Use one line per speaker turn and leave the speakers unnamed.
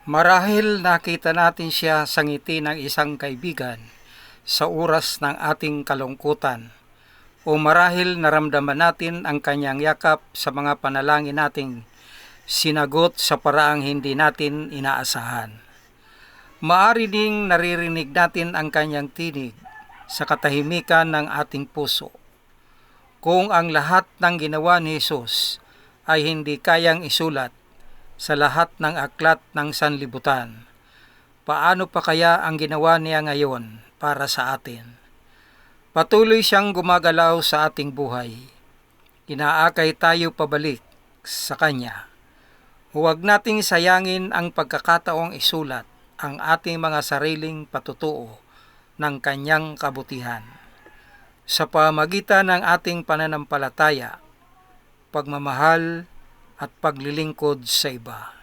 Marahil nakita natin siya sa ngiti ng isang kaibigan sa oras ng ating kalungkutan, o marahil naramdaman natin ang kanyang yakap sa mga panalangin nating sinagot sa paraang hindi natin inaasahan. Maari ding naririnig natin ang kanyang tinig sa katahimikan ng ating puso. Kung ang lahat ng ginawa ni Jesus ay hindi kayang isulat sa lahat ng aklat ng sanlibutan, paano pa kaya ang ginawa niya ngayon para sa atin? Patuloy siyang gumagalaw sa ating buhay. Inaakay tayo pabalik sa Kanya. Huwag nating sayangin ang pagkakataong isulat ang ating mga sariling patutuo ng Kanyang kabutihan. Sa pamagitan ng ating pananampalataya, pagmamahal at paglilingkod sa iba.